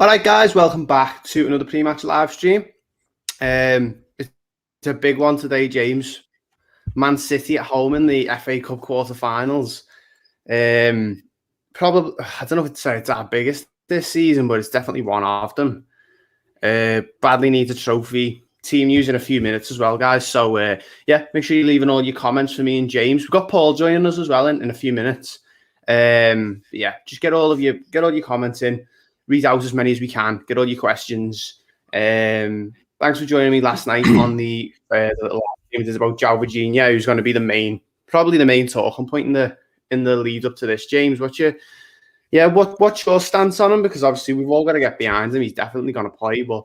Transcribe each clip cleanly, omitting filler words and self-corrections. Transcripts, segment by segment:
All right, guys, welcome back to another pre-match live stream. It's a big one today, James. Man City at home in the FA Cup quarter-finals. Probably, I don't know if it's our biggest this season, but it's definitely one of them. Badly needs a trophy. Team news in a few minutes as well, guys. So, make sure you're leaving all your comments for me and James. We've got Paul joining us as well in a few minutes. Just get all your comments in. Read out as many as we can. Get all your questions. Thanks for joining me last night on the little game about João Virginia, who's going to be probably the main talking point in the lead up to this. James, what's your stance on him? Because obviously we've all got to get behind him. He's definitely going to play, but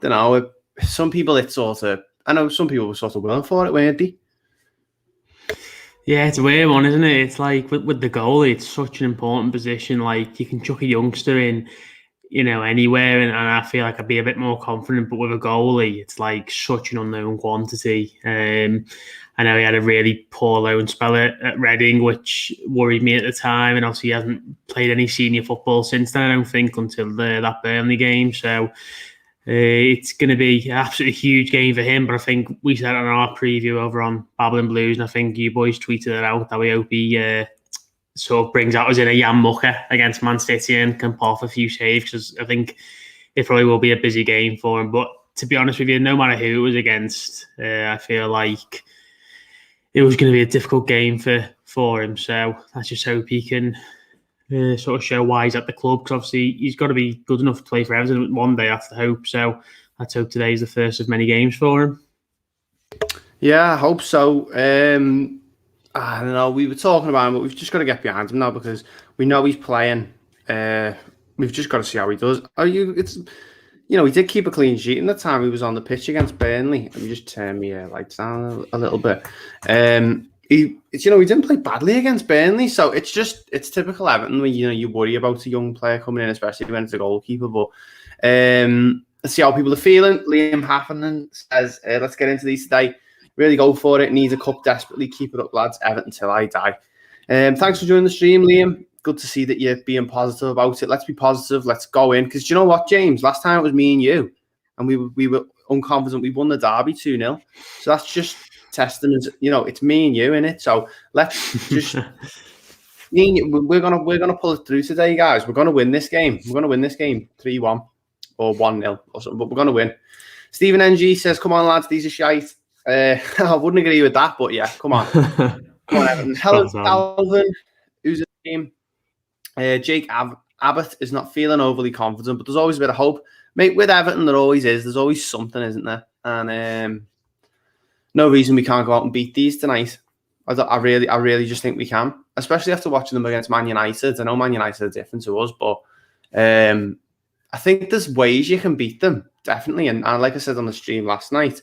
I don't know. Some people I know some people were sort of willing for it, weren't they? Yeah, it's a weird one, isn't it? It's like with the goalie, it's such an important position. Like you can chuck a youngster in, anywhere, and I feel like I'd be a bit more confident. But with a goalie, it's like such an unknown quantity. I know he had a really poor loan spell at Reading, which worried me at the time, and obviously he hasn't played any senior football since then, I don't think, until that Burnley game. So it's going to be an absolutely huge game for him. But I think we said on our preview over on Babbling Blues, and I think you boys tweeted it out, that we hope he sort of brings out as in a Jan Mucker against Man City and can pull off a few saves, because I think it probably will be a busy game for him. But to be honest with you, no matter who it was against, I feel like it was going to be a difficult game for him. So let's just hope he can sort of show why he's at the club, because obviously he's got to be good enough to play for Everton one day, that's the hope. So let's hope today is the first of many games for him. Yeah, I hope so. I don't know, we were talking about him, but we've just got to get behind him now because we know he's playing. We've just got to see how he does. He did keep a clean sheet in the time he was on the pitch against Burnley. Let me just turn my lights down a little bit. He didn't play badly against Burnley, so it's typical Everton when you worry about a young player coming in, especially when it's a goalkeeper. But let's see how people are feeling. Liam Haffernan says, "Let's get into these today. Really go for it. Needs a cup desperately. Keep it up, lads. Everton till I die." Thanks for joining the stream, Liam. Good to see that you're being positive about it. Let's be positive. Let's go in, because do you know what, James? Last time it was me and you, and we were unconfident. We won the derby 2-0. So that's just testament. It's me and you in it. So let's just we're gonna pull it through today, guys. We're gonna win this game. We're gonna win this game 3-1 or 1-0 or something. But we're gonna win. Stephen NG says, "Come on, lads. These are shite." I wouldn't agree with that, but yeah, come on. Come on, Everton. Hello, Calvin. Who's in the team? Jake Abbott is not feeling overly confident, but there's always a bit of hope. Mate, with Everton, there always is. There's always something, isn't there? And no reason we can't go out and beat these tonight. I really just think we can, especially after watching them against Man United. I know Man United are different to us, but I think there's ways you can beat them, definitely. And like I said on the stream last night,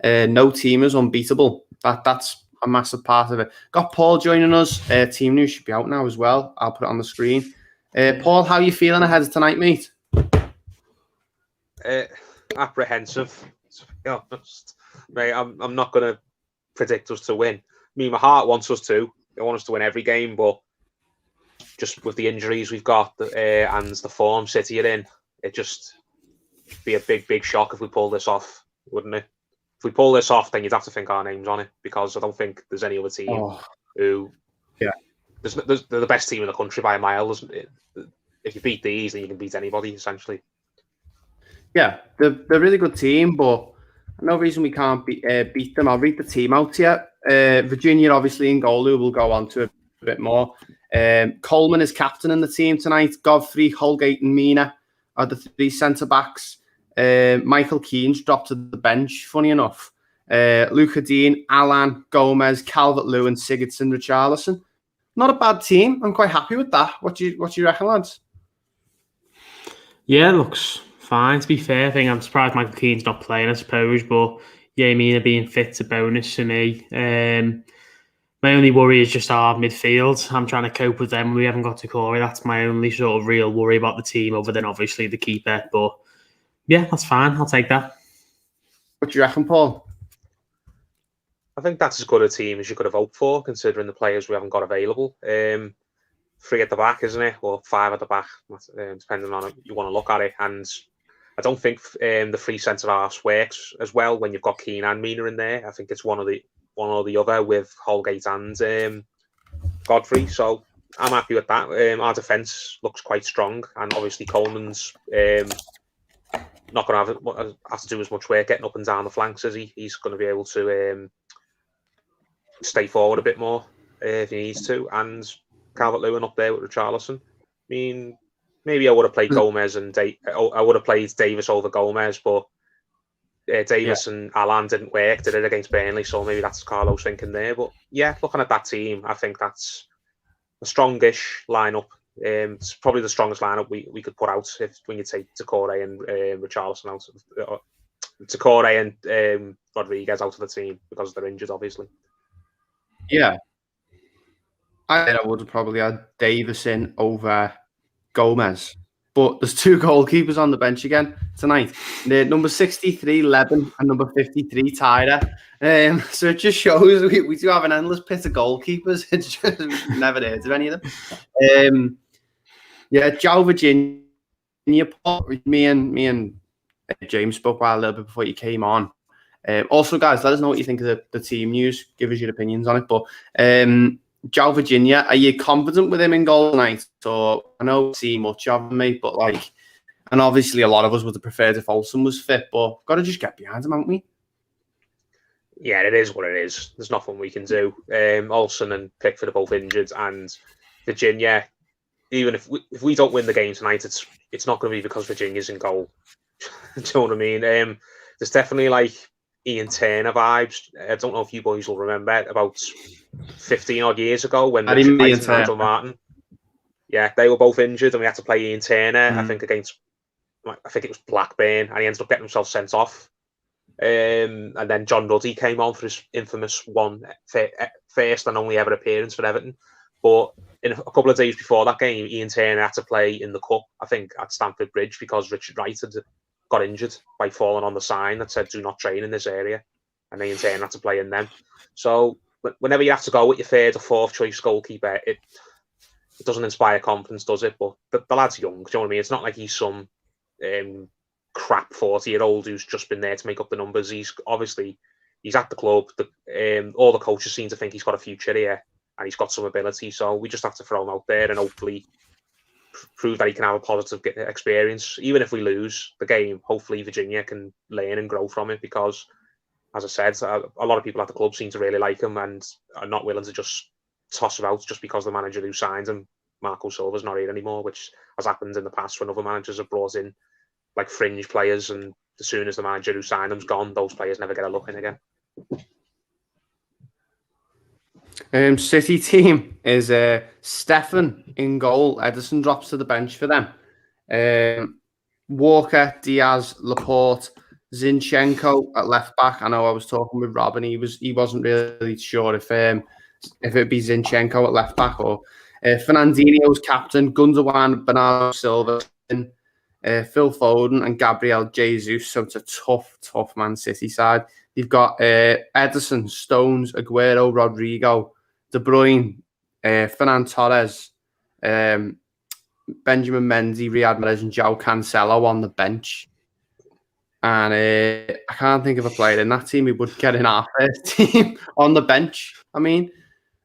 no team is unbeatable. That's a massive part of it. Got Paul joining us. Team news should be out now as well. I'll put it on the screen. Paul, how are you feeling ahead of tonight, mate? Apprehensive. To be honest, mate, I'm not going to predict us to win. My heart wants us to. I want us to win every game, but just with the injuries we've got and the form City are in, it just be a big shock if we pull this off, wouldn't it? If we pull this off, then you'd have to think our names on it, because I don't think there's any other team who... Yeah. They're the best team in the country by a mile. If you beat these, then you can beat anybody, essentially. Yeah, they're a really good team, but no reason we can't beat them. I'll read the team out here. Virginia, obviously, in goal, who we'll go on to a bit more. Coleman is captain in the team tonight. Godfrey, Holgate and Mina are the three centre-backs. Michael Keane's dropped to the bench, funny enough. Luca Dean, Alan, Gomez, Calvert-Lewin, Sigurdsson, Richarlison. Not a bad team. I'm quite happy with that. What do you reckon, lads? Yeah, it looks fine, to be fair. I think I'm surprised Michael Keane's not playing, I suppose. But yeah, Mina being fit's a bonus for me. My only worry is just our midfield. I'm trying to cope with them. We haven't got Corey. That's my only sort of real worry about the team, other than obviously the keeper. But yeah, that's fine. I'll take that. What do you reckon, Paul? I think that's as good a team as you could have hoped for, considering the players we haven't got available. 3 at the back, isn't it? Or 5 at the back, depending on how you want to look at it. And I don't think the 3 centre halves works as well when you've got Keane and Mina in there. I think it's one or the other with Holgate and Godfrey. So I'm happy with that. Our defence looks quite strong, and obviously Coleman's not going to have to do as much work getting up and down the flanks, is he? He's going to be able to stay forward a bit more if he needs to. And Calvert-Lewin up there with Richarlison. I mean, maybe I would have played Gomez and I would have played Davis over Gomez, but Davis and Alan didn't work, did it, against Burnley? So maybe that's Carlo's thinking there. But yeah, looking at that team, I think that's a strongish lineup. It's probably the strongest lineup we could put out when you take Decore and Richarlison out, Decore and Rodriguez out of the team because they're injured, obviously. Yeah, I would have probably had Davis in over Gomez, but there's 2 goalkeepers on the bench again tonight. Number 63 Leben and number 53 Tyler. So it just shows we do have an endless pit of goalkeepers. It's just never heard of any of them. Yeah, Joe Virginia, Paul, me and James spoke about a little bit before you came on. Also, guys, let us know what you think of the team news. Give us your opinions on it. But Joe Virginia, are you confident with him in goal tonight? So I know see much of him, mate, but and obviously a lot of us would have preferred if Olsen was fit, but got to just get behind him, haven't we? Yeah, it is what it is. There's nothing we can do. Olsen and Pickford are both injured, and Virginia, even if we don't win the game tonight, it's not going to be because Virginia's in goal. Do you know what I mean? There's definitely Ian Turner vibes. I don't know if you boys will remember about 15 odd years ago when Nigel Martin. Yeah, they were both injured, and we had to play Ian Turner. I think it was Blackburn, and he ended up getting himself sent off. And then John Ruddy came on for his infamous first and only ever appearance for Everton. But in a couple of days before that game, Ian Turner had to play in the cup, I think, at Stamford Bridge because Richard Wright had got injured by falling on the sign that said "Do not train in this area," and Ian Turner had to play in them. So whenever you have to go with your 3rd or 4th choice goalkeeper, it doesn't inspire confidence, does it? But the lad's young. Do you know what I mean? It's not like he's some crap 40-year-old who's just been there to make up the numbers. He's at the club. All the coaches seem to think he's got a future here, and he's got some ability. So we just have to throw him out there and hopefully prove that he can have a positive experience. Even if we lose the game, hopefully Virginia can learn and grow from it because, as I said, a lot of people at the club seem to really like him and are not willing to just toss him out just because the manager who signed him, Marco Silva's, not here anymore, which has happened in the past when other managers have brought in fringe players, and as soon as the manager who signed them's gone, those players never get a look in again. City team is Stefan in goal. Ederson drops to the bench for them. Walker, Diaz, Laporte, Zinchenko at left back. I know I was talking with Rob and he wasn't really sure if it'd be Zinchenko at left back or Fernandinho's captain, Gundogan, Bernardo Silva, Phil Foden and Gabriel Jesus. So it's a tough Man City side. You've got Ederson, Stones, Aguero, Rodrigo, De Bruyne, Fernan Torres, Benjamin Mendy, Riyad Mahrez and João Cancelo on the bench. And I can't think of a player in that team who would get in our first team on the bench. I mean,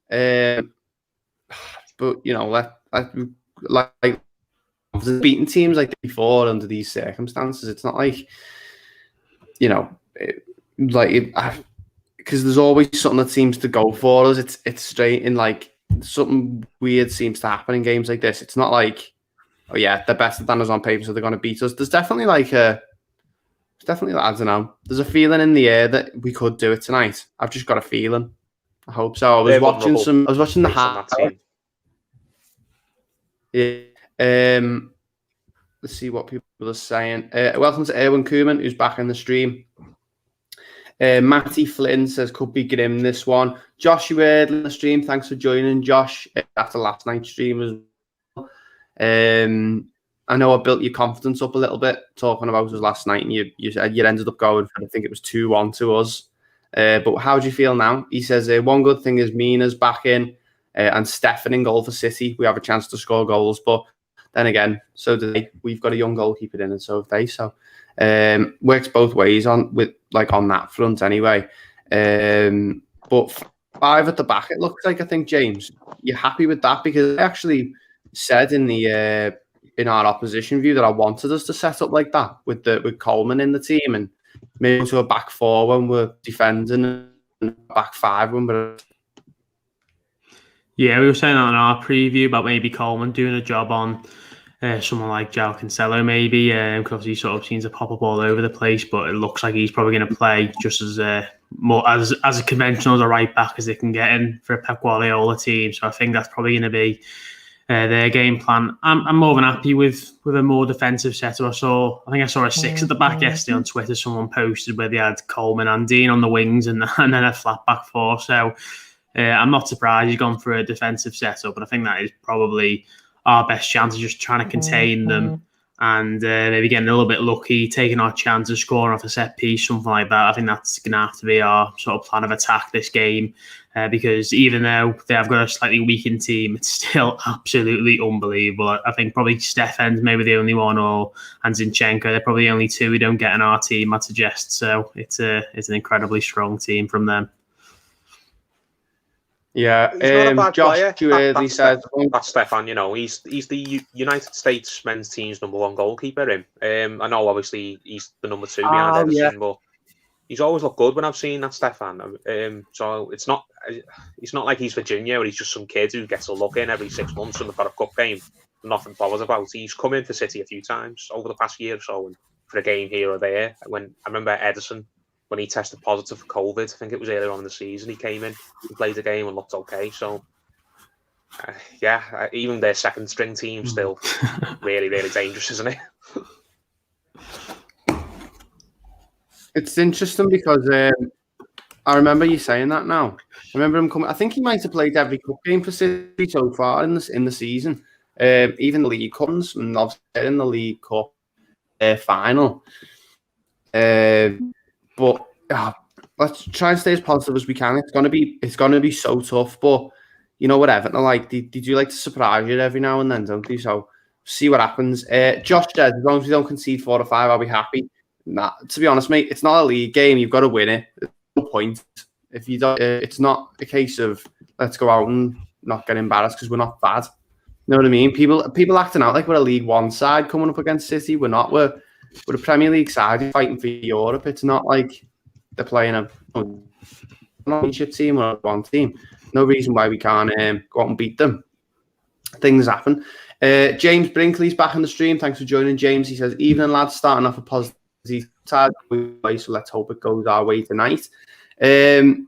but you know, like beating teams like before under these circumstances, it's not like, you know, because there's always something that seems to go for us. It's straight in, like something weird seems to happen in games like this. It's not like, oh yeah, they're better than us on paper, so they're going to beat us. There's definitely I don't know. There's a feeling in the air that we could do it tonight. I've just got a feeling. I hope so. I was watching the highlights. Yeah. Let's see what people are saying. Welcome to Erwin Koeman, who's back in the stream. Matty Flynn says could be grim this one. Josh, you heard in the stream. Thanks for joining, Josh, after last night's stream as well. I know I built your confidence up a little bit talking about us last night, and you said you ended up going for, I think it was 2-1 to us. But how do you feel now? He says one good thing is Mina's back in. and Stefan in goal for City, we have a chance to score goals. But then again, so do they. We've got a young goalkeeper in, and so have they. So works both ways on that front anyway. But 5 at the back, it looks like. I think, James, you're happy with that? Because I actually said in our opposition view that I wanted us to set up like that with Coleman in the team and maybe to a back 4 when we're defending and back 5 when we're. Yeah, we were saying that in our preview about maybe Coleman doing a job on someone like João Cancelo, maybe, because he sort of seems to pop up all over the place. But it looks like he's probably going to play just as more as a conventional as a right back as they can get in for a Pep Guardiola team. So I think that's probably going to be their game plan. I'm more than happy with a more defensive setup. I think I saw a 6 at the back yesterday on Twitter. Someone posted where they had Coleman and Dean on the wings and then a flat back 4. So I'm not surprised he's gone for a defensive setup, and I think that is probably our best chance of just trying to contain them and maybe getting a little bit lucky, taking our chance of scoring off a set piece, something like that. I think that's going to have to be our sort of plan of attack this game, because even though they have got a slightly weakened team, it's still absolutely unbelievable. I think probably Stefan's maybe the only one, and Zinchenko. They're probably the only 2 we don't get in our team, I'd suggest. So it's an incredibly strong team from them. Yeah, he's not a bad Josh player. That's Stefan. You know, he's the United States men's team's #1 goalkeeper. I know obviously he's the number 2 behind Everton, but he's always looked good when I've seen that Stefan. So it's not like he's Virginia or he's just some kid who gets a look in every 6 months and they've got a cup game. Nothing bothers about. He's come in for City a few times over the past year or so, and for a game here or there. When I remember Edison, when he tested positive for COVID, I think it was earlier on in the season, he came in and played the game and looked okay. So, even their second string team still really, really dangerous, isn't it? It's interesting because I remember you saying that now. I remember him coming. I think he might have played every cup game for City so far in the season, even the League Cups and obviously in the League Cup final. But let's try and stay as positive as we can. It's gonna be so tough. But you know what Everton are like. They do like to surprise you every now and then, don't they? So see what happens. Josh says, as long as we don't concede 4 or 5, I'll be happy. Nah, to be honest, mate, it's not a league game. You've got to win it. There's no point if you don't. It's not a case of let's go out and not get embarrassed because we're not bad. You know what I mean? People acting out like we're a League One side coming up against City. We're not. We're a Premier League side fighting for Europe. It's not like they're playing a championship team or a one team. No reason why we can't go out and beat them. Things happen. James Brinkley's back on the stream. Thanks for joining, James. He says, evening, lads, starting off a positive side, so let's hope it goes our way tonight. And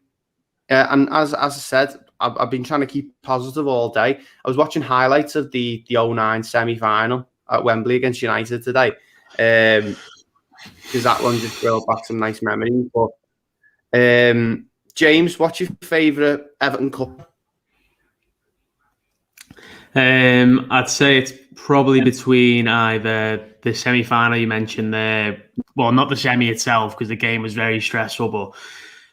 as I said, I've been trying to keep positive all day. I was watching highlights of the 09 semi-final at Wembley against United today. Because that one just brought back some nice memories. But James, what's your favourite Everton Cup? I'd say it's probably between either the semi-final you mentioned there, well, not the semi itself because the game was very stressful, but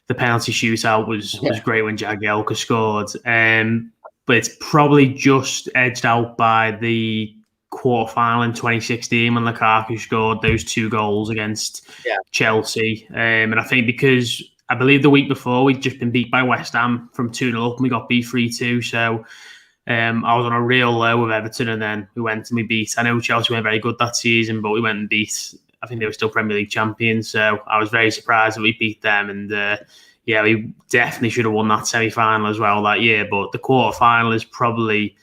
the penalty shootout was great when Jagielka scored. But it's probably just edged out by the quarterfinal in 2016 when Lukaku scored those 2 goals against Chelsea. And I think because I believe the week before we'd just been beat by West Ham from 2-0 up and we got beat 3-2. So I was on a real low with Everton and then we went and we beat. I know Chelsea weren't very good that season, but we went and beat. I think they were still Premier League champions. So I was very surprised that we beat them. And we definitely should have won that semi-final as well that year. But the quarter-final is probably...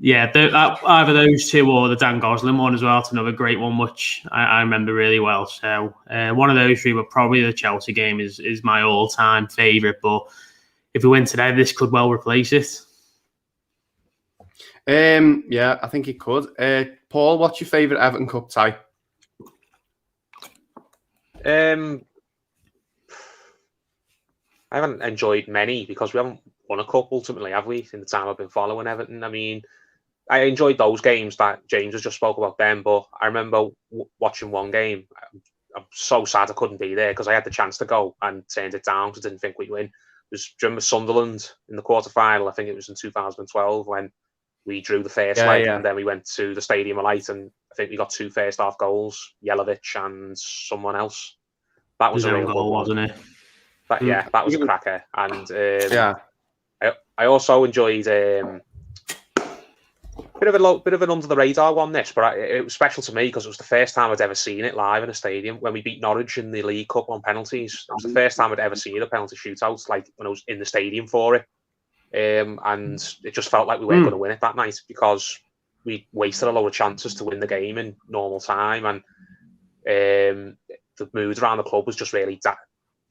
either those 2 or the Dan Gosling one as well. It's another great one, which I remember really well. So one of those 3, but probably the Chelsea game is my all-time favourite. But if we win today, this could well replace it. I think it could. Paul, what's your favourite Everton Cup tie? I haven't enjoyed many because we haven't won a cup ultimately, have we? In the time I've been following Everton, I mean, I enjoyed those games that James has just spoke about them, but I remember watching one game. I'm so sad I couldn't be there because I had the chance to go and turned it down because I didn't think we'd win. was during Sunderland in the quarter-final. I think it was in 2012 when we drew the first Yeah, leg, yeah. and then we went to the Stadium of Light, and I think we got 2 first-half goals, Jelavic and someone else. That was His a own real goal, good one. wasn't it? But yeah, that was a cracker. And Yeah. I also enjoyed bit of an under the radar one. This, but it was special to me because it was the first time I'd ever seen it live in a stadium when we beat Norwich in the League Cup on penalties. It was the first time I'd ever seen a penalty shootout, like when I was in the stadium for it. And it just felt like we weren't going to win it that night because we wasted a lot of chances to win the game in normal time, and the mood around the club was just really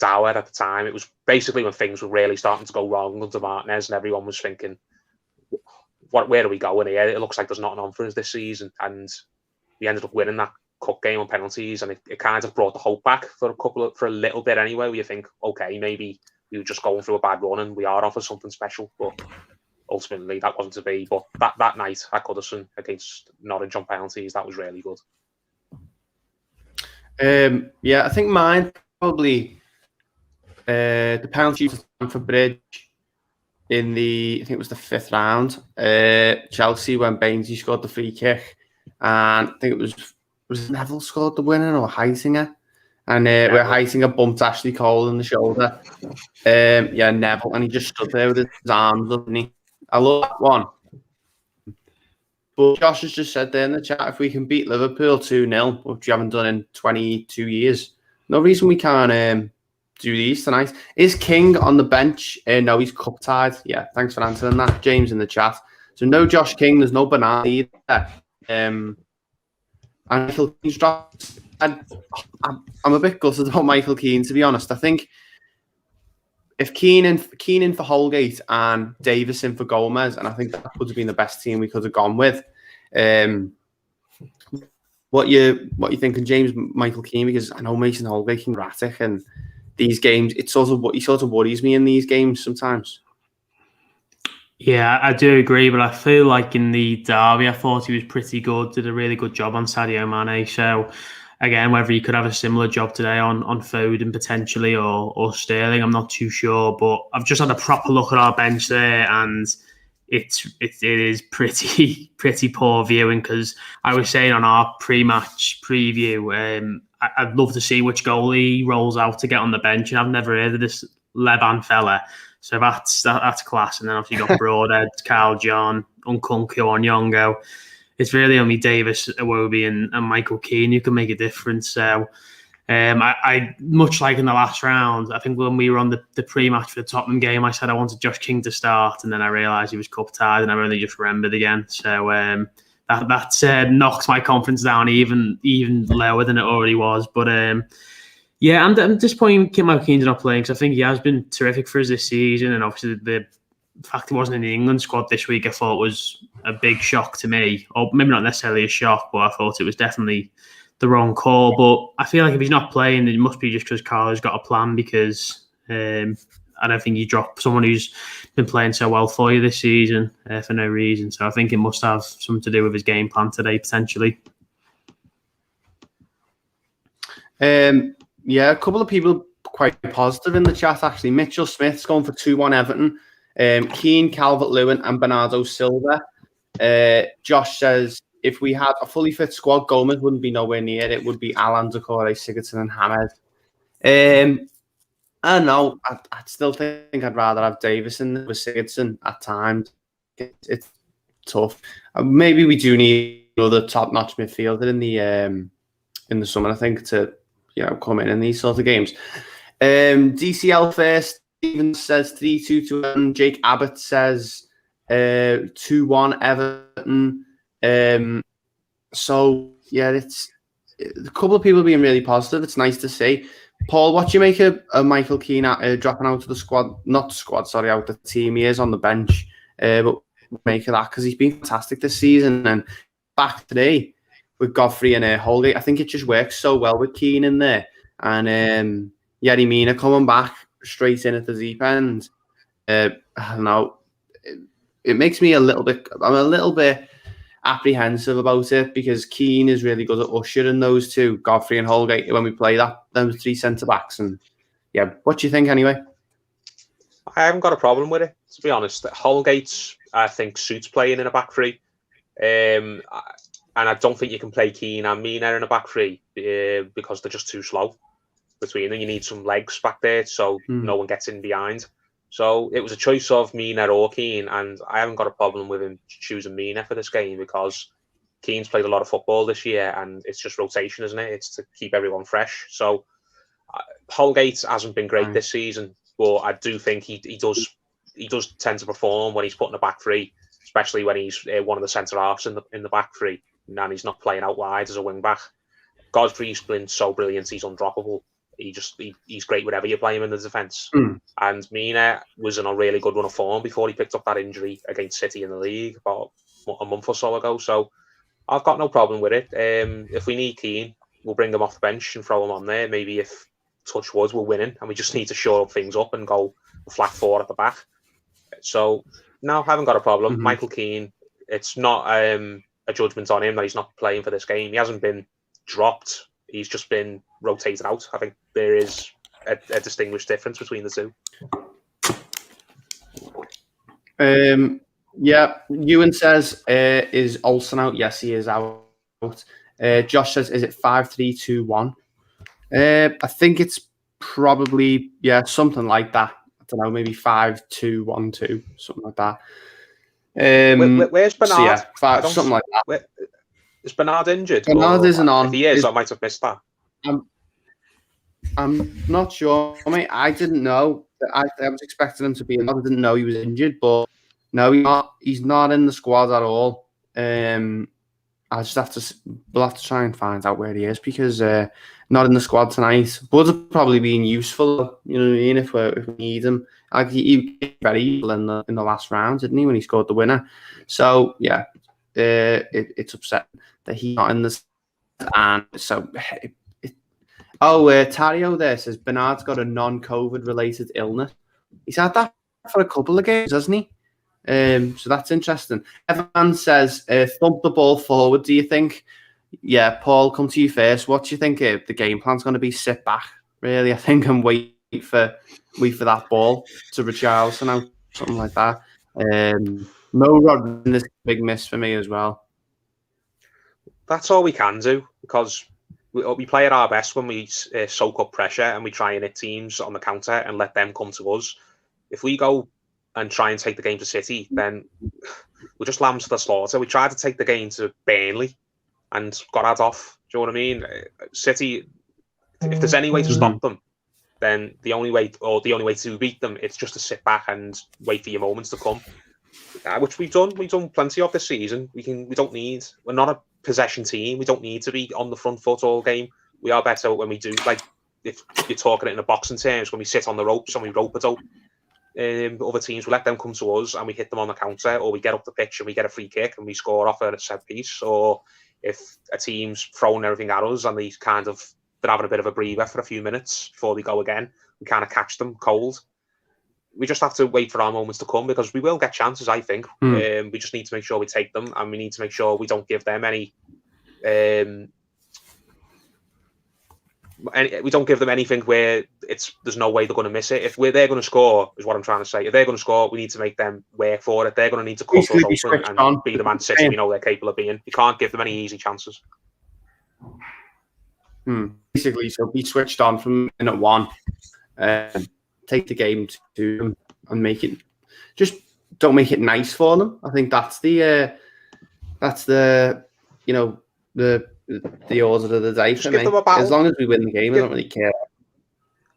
dour at the time. It was basically when things were really starting to go wrong under Martinez, and everyone was thinking, where are we going here? It looks like there's nothing on for us this season. And we ended up winning that cup game on penalties, and it kind of brought the hope back for a little bit anyway, where you think, okay, maybe we were just going through a bad run and we are on for something special. But ultimately that wasn't to be. But that night at Goodison against Norwich on penalties, that was really good. Yeah, I think mine probably the penalty for Bridge in I think it was the 5th round. Chelsea, when Bainesy scored the free kick, and I think it was Neville scored the winner or Heisinger, and where Heisinger bumped Ashley Cole in the shoulder. Neville, and he just stood there with his arms up, and I love that one. But Josh has just said there in the chat, if we can beat Liverpool 2-0, which we haven't done in 22 years, no reason we can't do these tonight. Is King on the bench? No, he's cup tied. Yeah, thanks for answering that, James, in the chat. So no Josh King, there's no Banana either. And Michael Keane's dropped. I'm a bit gutted about Michael Keane, to be honest. I think if Keane in for Holgate and Davis in for Gomez, and I think that would have been the best team we could have gone with. What you thinking, James? Michael Keane, because I know Mason Holgate can erratic, and these games, he sort of worries me in these games sometimes. Yeah, I do agree, but I feel like in the derby, I thought he was pretty good, did a really good job on Sadio Mane. So again, whether he could have a similar job today on Foden potentially or Sterling, I'm not too sure. But I've just had a proper look at our bench there, and it is pretty poor viewing, because I was saying on our pre-match preview, I'd love to see which goalie rolls out to get on the bench, and I've never heard of this Levan fella. So that's class. And then obviously you got Broadhead, Carl John, Nkunku, Onyongo. It's really only Davis, Iwobi, and Michael Keane who can make a difference. So I much like in the last round, I think when we were on the pre-match for the Tottenham game, I said I wanted Josh King to start, and then I realised he was cup tied, and I only just remembered again. So that knocks my confidence down even lower than it already was. But yeah, I'm disappointed Michael Keane's not playing, because I think he has been terrific for us this season, and obviously the fact he wasn't in the England squad this week, I thought was a big shock to me, or maybe not necessarily a shock, but I thought it was definitely the wrong call. But I feel like if he's not playing, it must be just because Carlo's got a plan, because I don't think you drop someone who's been playing so well for you this season for no reason. So I think it must have something to do with his game plan today, potentially. Yeah, a couple of people quite positive in the chat, actually. Mitchell Smith's going for 2-1 Everton. Keane, Calvert-Lewin and Bernardo Silva. Josh says, if we had a fully fit squad, Gomez wouldn't be nowhere near. It would be Alan, Decore, Sigurdsson and Hamed. I don't know. I still think I'd rather have Davison with Sigurdsson at times. It's tough. Maybe we do need another top-notch midfielder in the summer, I think, to come in these sort of games. DCL first. Stephen says 3-2 to Everton. Jake Abbott says 2-1 Everton. So yeah, it's a couple of people being really positive. It's nice to see. Paul, what do you make of Michael Keane dropping out of the squad? Not the squad, sorry, out the team. He is on the bench. But make of that, because he's been fantastic this season. And back today with Godfrey and Holgate, I think it just works so well with Keane in there. And Yerry Mina coming back straight in at the deep end. I don't know. It makes me I'm a little bit apprehensive about it, because Keane is really good at ushering those two, Godfrey and Holgate, when we play those three centre backs. And yeah, what do you think anyway? I haven't got a problem with it, to be honest. Holgate, I think, suits playing in a back three. And I don't think you can play Keane and Mina in a back three because they're just too slow between them. You need some legs back there so no one gets in behind. So it was a choice of Mina or Keane, and I haven't got a problem with him choosing Mina for this game because Keane's played a lot of football this year, and it's just rotation, isn't it? It's to keep everyone fresh. So Holgate hasn't been great this season, but I do think he does tend to perform when he's put in a back three, especially when he's one of the centre halves in the back three, and he's not playing out wide as a wing back. Godfrey's been so brilliant; he's undroppable. He's great whenever you play him in the defence. And Mina was in a really good run of form before he picked up that injury against City in the league about a month or so ago. So I've got no problem with it. If we need Keane, we'll bring him off the bench and throw him on there. Maybe if touch wood, we're winning and we just need to shore up things up and go flat four at the back. So no, I haven't got a problem. Michael Keane, it's not a judgment on him that he's not playing for this game. He hasn't been dropped. He's just been rotated out. I think there is a distinguished difference between the two. Yeah, Ewan says, is Olsen out? Yes, he is out. Josh says, is it 5-3-2-1? I think it's probably, something like that. I don't know, maybe 5-2-1-2, something like that. Where's Bernard? So, something like that. Is Bernard injured? Bernard isn't on. If he is, I might have missed that. I'm not sure. I mean, I didn't know. I was expecting him to be in. I didn't know he was injured, but no, he's not in the squad at all. I just we'll have to try and find out where he is because not in the squad tonight. Bud's probably being useful. You know what I mean? If we need him, like he was very useful in the last round, didn't he? When he scored the winner. So yeah, it's upsetting that he's not in this. And so, Tario there says Bernard's got a non-COVID related illness. He's had that for a couple of games, hasn't he? So that's interesting. Evan says, thump the ball forward, do you think? Yeah, Paul, come to you first. What do you think the game plan's going to be? Sit back, really, I think, and wait for that ball to Richarlison out, something like that. Mo Rodman is a big miss for me as well. That's all we can do because we play at our best when we soak up pressure and we try and hit teams on the counter and let them come to us. If we go and try and take the game to City, then we're just lambs to the slaughter. We tried to take the game to Burnley and got had off. Do you know what I mean? City, if there's any way to stop them, then the only way to beat them, it's just to sit back and wait for your moments to come, which we've done. We've done plenty of this season. We're not a possession team. We don't need to be on the front foot all game. We are better when we do, like if you're talking it in a boxing terms, when we sit on the ropes and we rope it out. Other teams, we let them come to us and we hit them on the counter, or we get up the pitch and we get a free kick and we score off a set piece. Or if a team's throwing everything at us and they're having a bit of a breather for a few minutes before they go again, we kind of catch them cold. We just have to wait for our moments to come because we will get chances, I think. We just need to make sure we take them, and we need to make sure we don't give them any we don't give them anything where there's no way they're going to miss it. If they're going to score, is what I'm trying to say. If they're going to score, we need to make them work for it. They're going to need to cut us open and be the Man City we know they're capable of being. You can't give them any easy chances. Basically, so be switched on from minute one. Take the game to them and don't make it nice for them. I think that's the order of the day for me. As long as we win the game, I don't really care.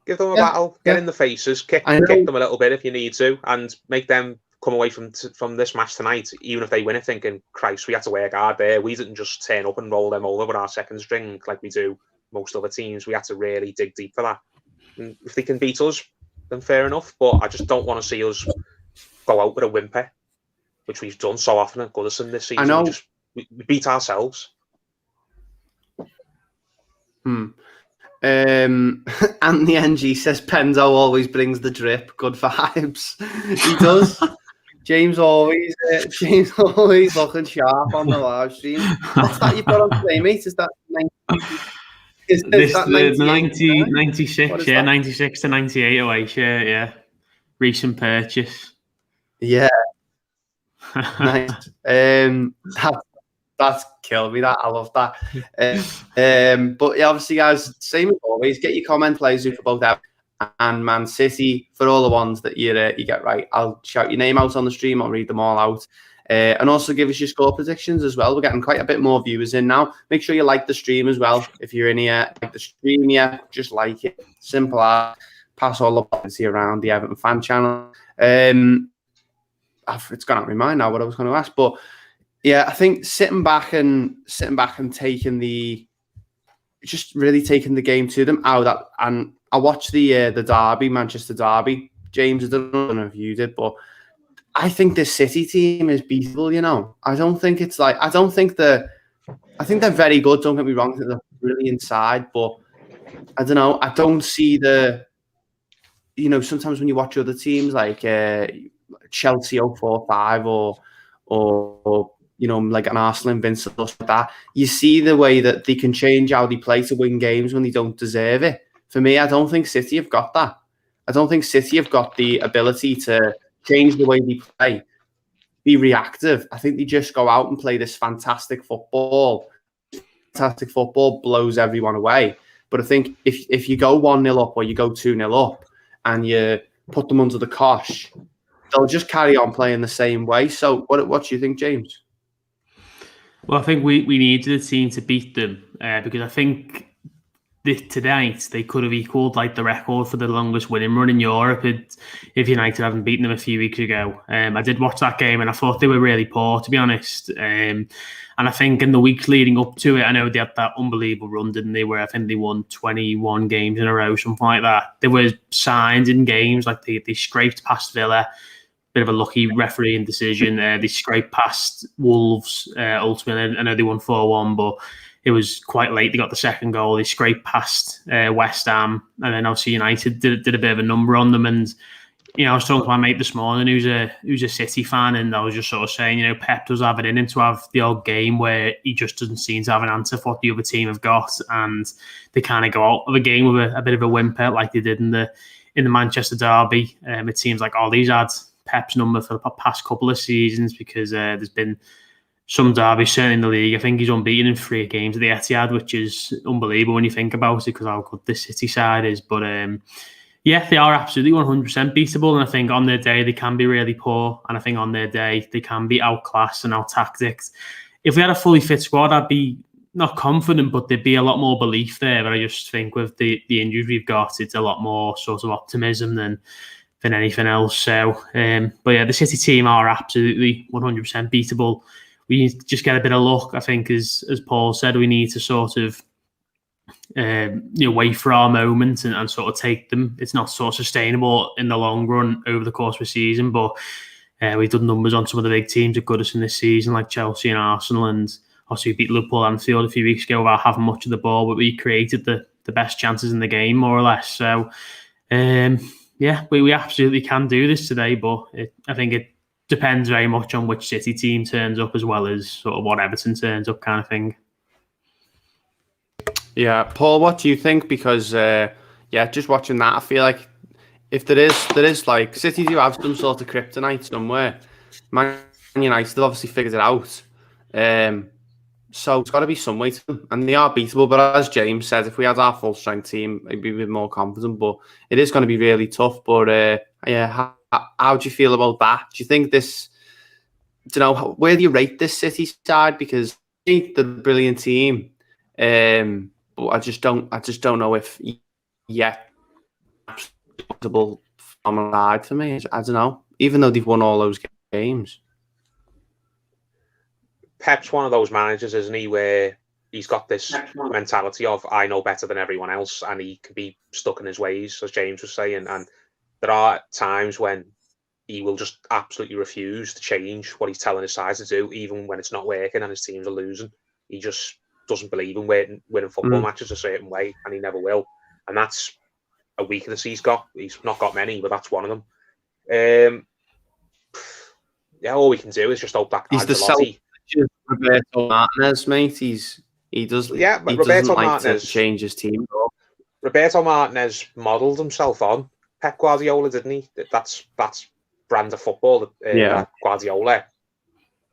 Give them a battle, get in the faces, kick them a little bit if you need to, and make them come away from this match tonight, even if they win it, thinking, Christ, we had to work hard there. We didn't just turn up and roll them over with our second string like we do most other teams. We had to really dig deep for that. And if they can beat us, then fair enough. But I just don't want to see us go out with a whimper, which we've done so often at Goodison this season. I know. We beat ourselves. Anthony NG says Penzo always brings the drip. Good vibes. He does. James always looking sharp on the live stream. What's that you've got on today, mate? Is that 96, 96 to 98 away shirt, yeah. recent purchase. Yeah, nice. That's killed me. That I love that. But yeah, obviously, guys, same as always. Get your comment, players for both Everton and Man City for all the ones that you get right. I'll shout your name out on the stream. I'll read them all out. And also give us your score predictions as well. We're getting quite a bit more viewers in now. Make sure you like the stream as well. If you're in here, like the stream, just like it. Simple as pass all the positivity around the Everton fan channel. It's gone out of my mind now what I was going to ask, but yeah, I think sitting back and taking just really taking the game to them. And I watched the derby, Manchester derby. James, I don't know if you did, but I think this City team is beatable. You know, I think they're very good. Don't get me wrong, they're brilliant side, but I don't know. I don't see sometimes when you watch other teams like Chelsea 0-4-5 or like an Arsenal invincible stuff like that, you see the way that they can change how they play to win games when they don't deserve it. For me, I don't think City have got that. I don't think City have got the ability to change the way they play, be reactive. I think they just go out and play this fantastic football. Fantastic football blows everyone away. But I think if you go 1-0 up or you go 2-0 up and you put them under the cosh, they'll just carry on playing the same way. So what do you think, James? Well, I think we needed a team to beat them because I think tonight they could have equalled like the record for the longest winning run in Europe if United hadn't beaten them a few weeks ago. I did watch that game and I thought they were really poor, to be honest. And I think in the weeks leading up to it, I know they had that unbelievable run, didn't they? Where I think they won 21 games in a row, something like that. There were signs in games like they scraped past Villa. Bit of a lucky refereeing decision. They scraped past Wolves ultimately. I know they won 4-1, but it was quite late. They got the second goal. They scraped past West Ham, and then obviously United did a bit of a number on them. And I was talking to my mate this morning, who's a City fan, and I was just sort of saying, Pep does have it in him to have the odd game where he just doesn't seem to have an answer for what the other team have got, and they kind of go out of a game with a bit of a whimper, like they did in the Manchester derby. It seems like all these ads. Pep's number for the past couple of seasons because there's been some derbies, certainly in the league. I think he's unbeaten in 3 games at the Etihad, which is unbelievable when you think about it because how good this City side is. But yeah, they are absolutely 100% beatable. And I think on their day, they can be really poor. And I think on their day, they can be outclassed and out-tactics. If we had a fully fit squad, I'd be not confident, but there'd be a lot more belief there. But I just think with the injuries we've got, it's a lot more sort of optimism than anything else. So, but yeah, the City team are absolutely 100% beatable. We need to just get a bit of luck. I think, as Paul said, we need to sort of wait for our moment and sort of take them. It's not sort of sustainable in the long run over the course of the season, but we've done numbers on some of the big teams that got us in this season, like Chelsea and Arsenal, and also we beat Liverpool and Anfield a few weeks ago without having much of the ball, but we created the best chances in the game, more or less. So, yeah, we absolutely can do this today, but I think it depends very much on which City team turns up as well as sort of what Everton turns up kind of thing. Yeah, Paul, what do you think? Because, just watching that, I feel like if there is like, City do have some sort of kryptonite somewhere. Man United have obviously figured it out. So it's got to be some way to them. And they are beatable, but as James said, if we had our full strength team, I'd be a bit more confident. But it is going to be really tough. But how do you feel about that? Do you think this? Where do you rate this City side? Because they're a brilliant team, but I just don't know if yet possible from a side for me. I don't know. Even though they've won all those games. Pep's one of those managers, isn't he, where he's got this mentality of I know better than everyone else, and he can be stuck in his ways, as James was saying. And there are times when he will just absolutely refuse to change what he's telling his side to do, even when it's not working and his teams are losing. He just doesn't believe in winning football matches a certain way, and he never will. And that's a weakness he's got. He's not got many, but that's one of them. All we can do is just hope that he's the Roberto Martinez, mate. He doesn't like to change his team. Roberto Martinez modelled himself on Pep Guardiola, didn't he? That's brand of football that Guardiola, I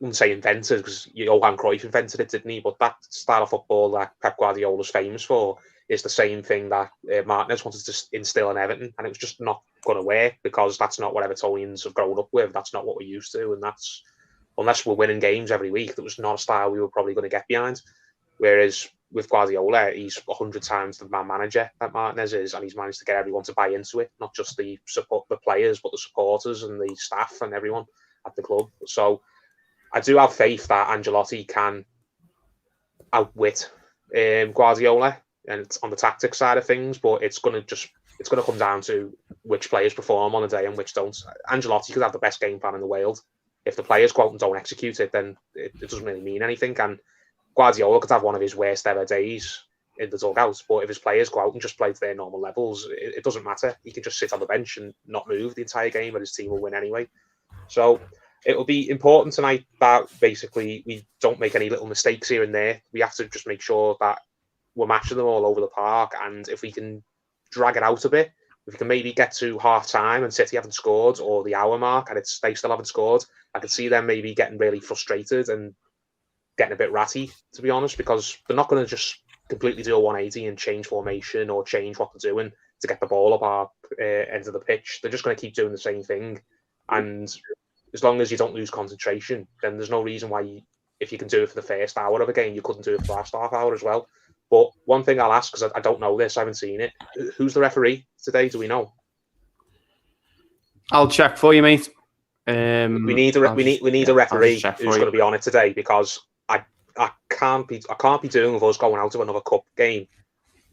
wouldn't say invented, because Johan Cruyff invented it, didn't he? But that style of football that Pep Guardiola's famous for is the same thing that Martinez wanted to instill in Everton, and it was just not going to work, because that's not what Evertonians have grown up with. That's not what we're used to, and that's, unless we're winning games every week, that was not a style we were probably going to get behind. Whereas with Guardiola, he's 100 times the manager that Martinez is, and he's managed to get everyone to buy into it, not just the players, but the supporters and the staff and everyone at the club. So I do have faith that Ancelotti can outwit Guardiola, and it's on the tactics side of things, but it's going to come down to which players perform on a day and which don't. Ancelotti could have the best game plan in the world. If the players go out and don't execute it, then it doesn't really mean anything. And Guardiola could have one of his worst ever days in the dugout, but if his players go out and just play to their normal levels, it doesn't matter. He can just sit on the bench and not move the entire game, and his team will win anyway. So it will be important tonight that basically we don't make any little mistakes here and there. We have to just make sure that we're matching them all over the park, and if we can drag it out a bit, if we can maybe get to half time and City haven't scored, or the hour mark and they still haven't scored, I could see them maybe getting really frustrated and getting a bit ratty, to be honest, because they're not going to just completely do a 180 and change formation or change what they're doing to get the ball up our end of the pitch. They're just going to keep doing the same thing. And as long as you don't lose concentration, then there's no reason why, if you can do it for the first hour of a game, you couldn't do it for the last half hour as well. But one thing I'll ask, because I don't know this, I haven't seen it, who's the referee today? Do we know? I'll check for you, mate. We need a referee who's going to be on it today, because I can't be doing with us going out to another cup game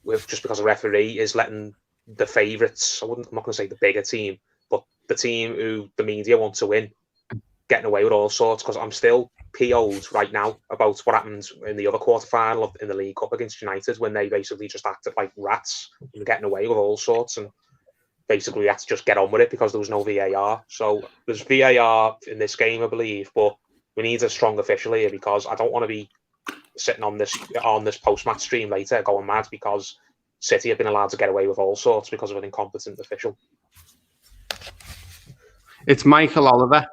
with just because a referee is letting the favourites, I'm not going to say the bigger team, but the team who the media want to win, getting away with all sorts. Because I'm still PO'd right now about what happened in the other quarter-final in the League Cup against United, when they basically just acted like rats and getting away with all sorts, and basically we had to just get on with it because there was no VAR. So there's VAR in this game, I believe, but we need a strong official here, because I don't want to be sitting on this post-match stream later going mad because City have been allowed to get away with all sorts because of an incompetent official. It's Michael Oliver.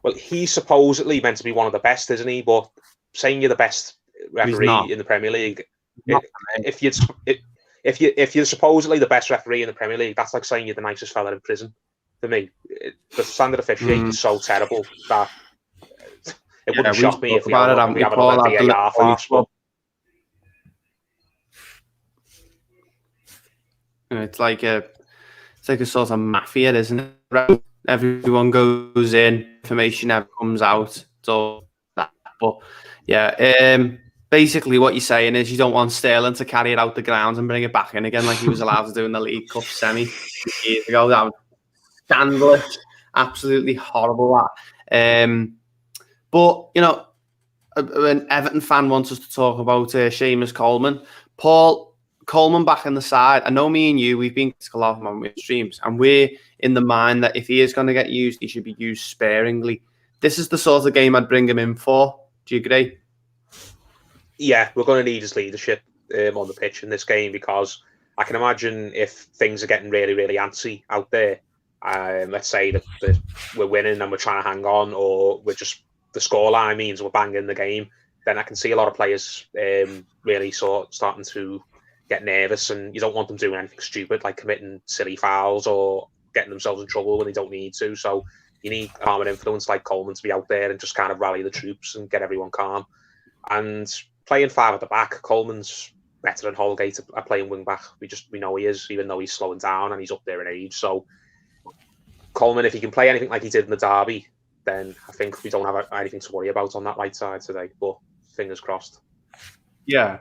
Well, he's supposedly meant to be one of the best, isn't he? But saying you're the best referee in the Premier League, if you're supposedly the best referee in the Premier League, that's like saying you're the nicest fella in prison. For me, the standard officiating is so terrible that it wouldn't shock me if we have another VAR farce. It's like a sort of mafia, isn't it? Everyone goes in, information never comes out. So that, but yeah, basically what you're saying is you don't want Sterling to carry it out the ground and bring it back in again like he was allowed to do in the League Cup semi years ago. That was scandalous, absolutely horrible. That. But you know, an Everton fan wants us to talk about Seamus Coleman. Paul, Coleman back in the side. I know me and you, we've been critical of him on streams, and we're in the mind that if he is going to get used, he should be used sparingly. This is the sort of game I'd bring him in for. Do you agree? Yeah, we're going to need his leadership on the pitch in this game, because I can imagine if things are getting really, really antsy out there, let's say that we're winning and we're trying to hang on, or we're just, the scoreline means we're banging the game, then I can see a lot of players really starting to get nervous, and you don't want them doing anything stupid like committing silly fouls or getting themselves in trouble when they don't need to. So you need a calm and influence like Coleman to be out there and just kind of rally the troops and get everyone calm. And playing five at the back, Coleman's better than Holgate at playing wing back. We know he is, even though he's slowing down and he's up there in age. So Coleman, if he can play anything like he did in the derby, then I think we don't have anything to worry about on that right side today. But fingers crossed. Yeah,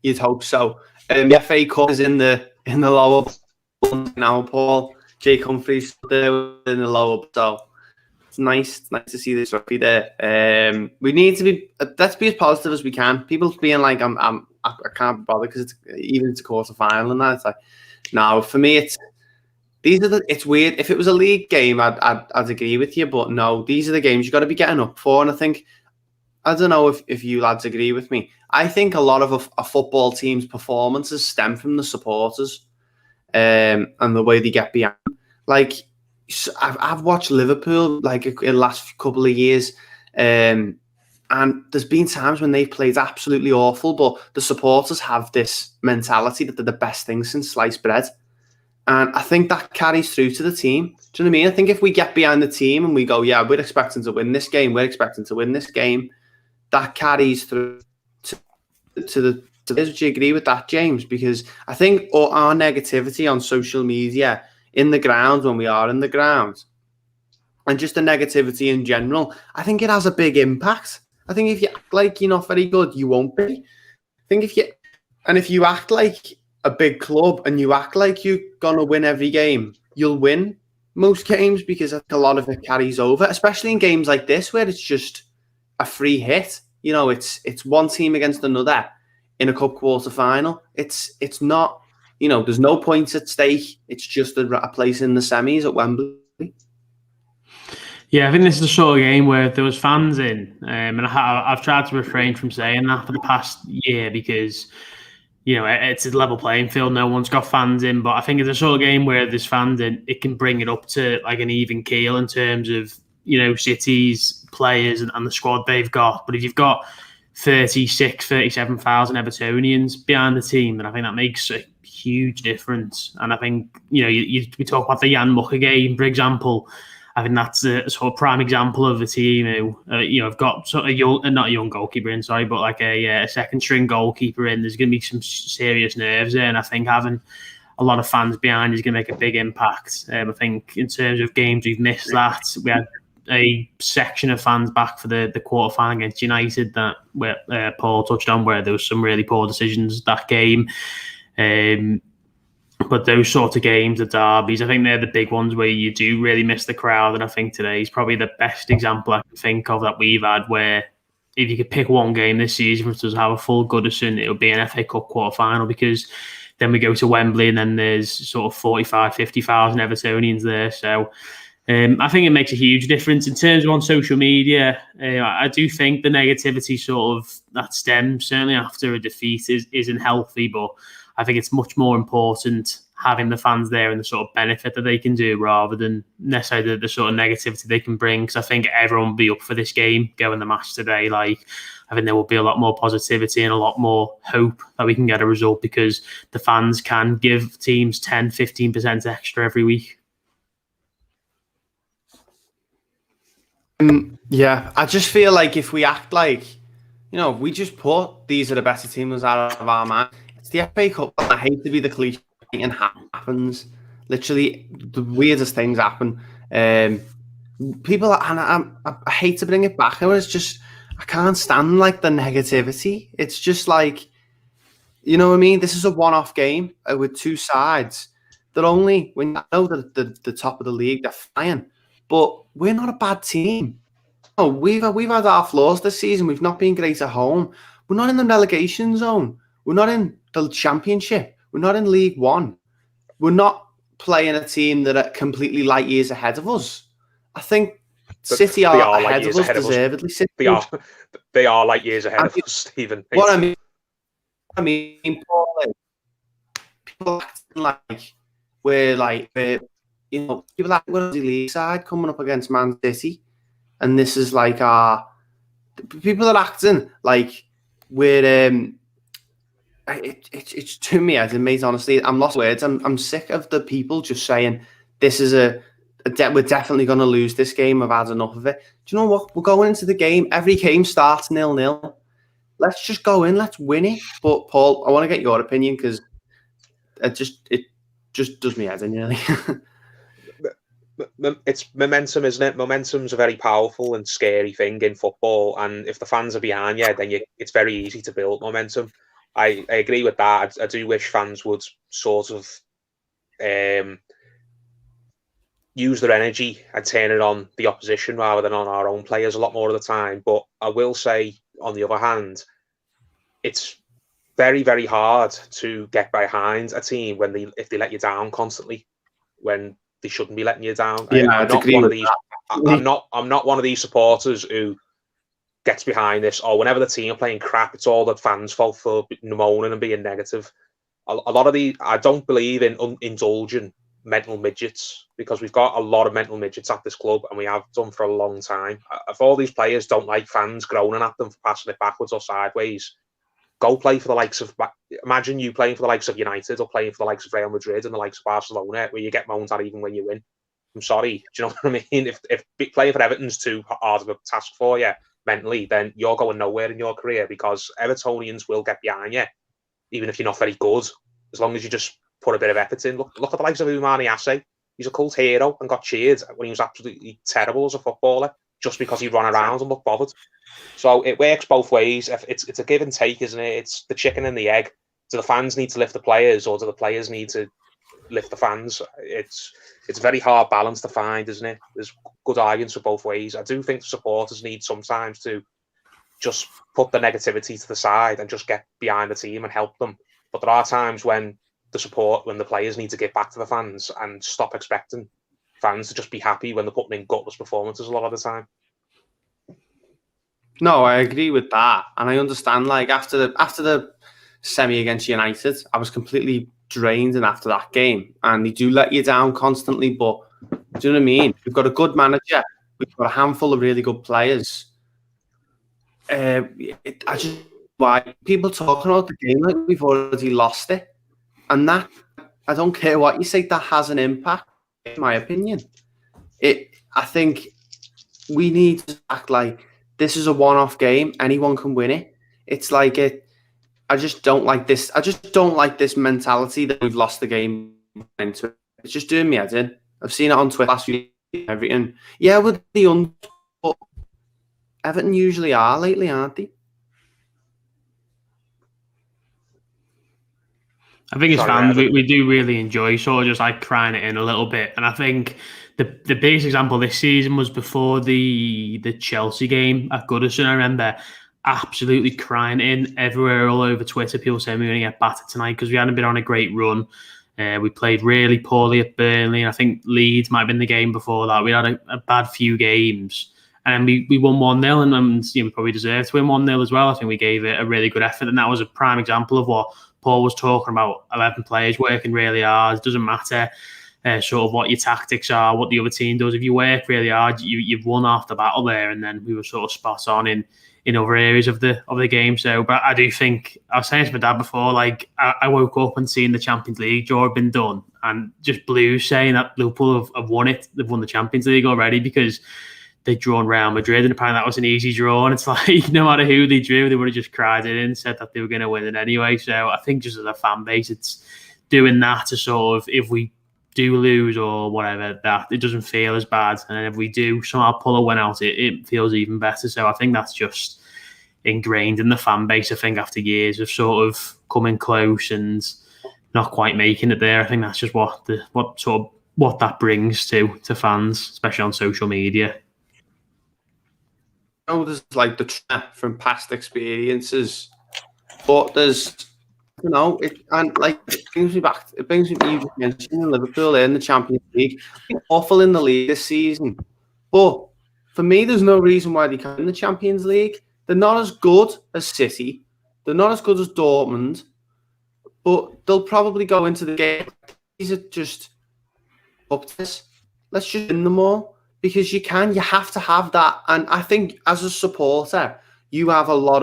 you'd hope so. The FA Cup is in the lower now, Paul. Jake Humphries there in the lower, so it's nice. It's nice to see this rugby there. We need to be. Let's be as positive as we can. People being like, I can't be bothered because it's a quarter final and that. It's like, no, for me, it's weird. If it was a league game, I'd agree with you, but no, these are the games you got to be getting up for. And I think, I don't know if you lads agree with me. I think a lot of a football team's performances stem from the supporters. and the way they get behind. Like, I've watched Liverpool like in the last couple of years, and there's been times when they've played absolutely awful, but the supporters have this mentality that they're the best thing since sliced bread. And I think that carries through to the team. Do you know what I mean? I think if we get behind the team and we go, yeah, we're expecting to win this game, that carries through to the. Would you agree with that, James? Because I think our negativity on social media, in the ground, when we are in the ground, and just the negativity in general, I think it has a big impact. I think if you act like you're not very good, you won't be. I think if you act like a big club and you act like you're gonna win every game, you'll win most games, because I think a lot of it carries over, especially in games like this where it's just a free hit. You know, it's one team against another in a cup quarter final. It's not, you know, there's no points at stake. It's just a place in the semis at Wembley. Yeah, I think this is the sort of game where if there was fans in, and I've tried to refrain from saying that for the past year because, you know, it's a level playing field. No one's got fans in, but I think it's a sort of game where there's fans in, it can bring it up to like an even keel in terms of, you know, City's players and the squad they've got. But if you've got 37,000 Evertonians behind the team, then I think that makes a huge difference. And I think, you know, we talk about the Jan Mucker game, for example. I think that's a sort of prime example of a team who, you know, have got sort of not a young goalkeeper in, sorry, but like a second string goalkeeper in. There's going to be some serious nerves there, and I think having a lot of fans behind is going to make a big impact. I think in terms of games we've missed that. We had a section of fans back for the quarter final against United that where Paul touched on, where there was some really poor decisions that game. But those sort of games, the derbies, I think they're the big ones where you do really miss the crowd. And I think today is probably the best example I can think of that we've had, where if you could pick one game this season for us to have a full Goodison, it would be an FA Cup quarter final, because then we go to Wembley and then there's sort of 45, 50,000 Evertonians there. So I think it makes a huge difference in terms of on social media. I do think the negativity sort of that stems certainly after a defeat isn't healthy, but I think it's much more important having the fans there and the sort of benefit that they can do rather than necessarily the sort of negativity they can bring. Because I think everyone will be up for this game, going the match today. Like, I think there will be a lot more positivity and a lot more hope that we can get a result, because the fans can give teams 10, 15% extra every week. Yeah, I just feel like if we act like, you know, we just put these are the better teams out of our mind. It's the FA Cup. I hate to be the cliche, and happens. Literally, the weirdest things happen. People, and I hate to bring it back. It's just, I can't stand like the negativity. It's just like, you know what I mean? This is a one-off game with two sides. They're only, when I know that the top of the league, they're flying, but we're not a bad team. No, we've had our flaws this season. We've not been great at home. We're not in the relegation zone. We're not in the Championship. We're not in League One. We're not playing a team that are completely light years ahead of us. I think City are ahead of us, deservedly. They are light years ahead of us, Stephen. What I mean, Paul, people acting like we're you know, people like we're the league side coming up against Man City, and this is like people are acting like we're it's to me, as a mate, honestly, I'm lost words. I'm sick of the people just saying this is we're definitely going to lose this game. I've had enough of it. Do you know what? We're going into the game. Every game starts 0-0. Let's just go in. Let's win it. But Paul, I want to get your opinion, because it just does me head in, nearly. It's momentum, isn't it? Momentum's a very powerful and scary thing in football, and if the fans are behind you, then it's very easy to build momentum. I agree with that. I do wish fans would sort of use their energy and turn it on the opposition rather than on our own players a lot more of the time. But I will say, on the other hand, it's very, very hard to get behind a team if they let you down constantly, when they shouldn't be letting you down. Yeah, I'm not one of these supporters who gets behind this, or whenever the team are playing crap, it's all the fans' fault for moaning and being negative. a lot of I don't believe in indulging mental midgets, because we've got a lot of mental midgets at this club, and we have done for a long time. If all these players don't like fans groaning at them for passing it backwards or sideways, go play for the likes of, imagine you playing for the likes of United or playing for the likes of Real Madrid and the likes of Barcelona, where you get moaned at even when you win. I'm sorry, do you know what I mean? If playing for Everton's too hard of a task for you mentally, then you're going nowhere in your career, because Evertonians will get behind you, even if you're not very good, as long as you just put a bit of effort in. Look at the likes of Umani Ase. He's a cult hero and got cheered when he was absolutely terrible as a footballer, just because he ran around and looked bothered. So it works both ways. It's a give and take, isn't it? It's the chicken and the egg. Do the fans need to lift the players, or do the players need to lift the fans? It's a very hard balance to find, isn't it? There's good arguments for both ways. I do think the supporters need sometimes to just put the negativity to the side and just get behind the team and help them. But there are times when the players need to give back to the fans and stop expecting fans to just be happy when they're putting in gutless performances a lot of the time. No, I agree with that, and I understand. Like after the semi against United, I was completely drained, and after that game, and they do let you down constantly. But do you know what I mean? We've got a good manager. We've got a handful of really good players. Why people talking about the game like we've already lost it, and that, I don't care what you say, that has an impact. In my opinion, I think we need to act like this is a one-off game. Anyone can win it. It's like it. I just don't like this. I just don't like this mentality that we've lost the game into it. It's just doing me head in. I've seen it on Twitter last week. Everything. Yeah, with the but Everton usually are lately, aren't they? I think as fans, we do really enjoy sort of just like crying it in a little bit. And I think the biggest example this season was before the Chelsea game at Goodison. I remember absolutely crying in everywhere, all over Twitter. People saying we're going to get battered tonight because we hadn't been on a great run. We played really poorly at Burnley, and I think Leeds might have been the game before that. We had a bad few games, and then we won 1-0, and we probably deserved to win 1-0 as well. I think we gave it a really good effort, and that was a prime example of what Paul was talking about. 11 players working really hard. It doesn't matter sort of what your tactics are, what the other team does. If you work really hard, you've won half the battle there, and then we were sort of spot on in other areas of the game. So, but I do think, I was saying to my dad before, like I woke up and seeing the Champions League draw had been done, and just Blues saying that Liverpool have won it. They've won the Champions League already because they'd drawn Real Madrid, and apparently that was an easy draw. And it's like, no matter who they drew, they would have just cried it in and said that they were going to win it anyway. So I think just as a fan base, it's doing that to sort of, if we do lose or whatever, that it doesn't feel as bad. And if we do somehow pull a win out, it feels even better. So I think that's just ingrained in the fan base. I think after years of sort of coming close and not quite making it there, I think that's just what that brings to fans, especially on social media. There's like the trap from past experiences, but there's, it brings me back. It brings me to you mentioning Liverpool in the Champions League. Awful in the league this season, but for me, there's no reason why they can't win the Champions League. They're not as good as City. They're not as good as Dortmund, but they'll probably go into the game. These are just up to this. Let's just win them all. Because you have to have that, and I think as a supporter, you have a lot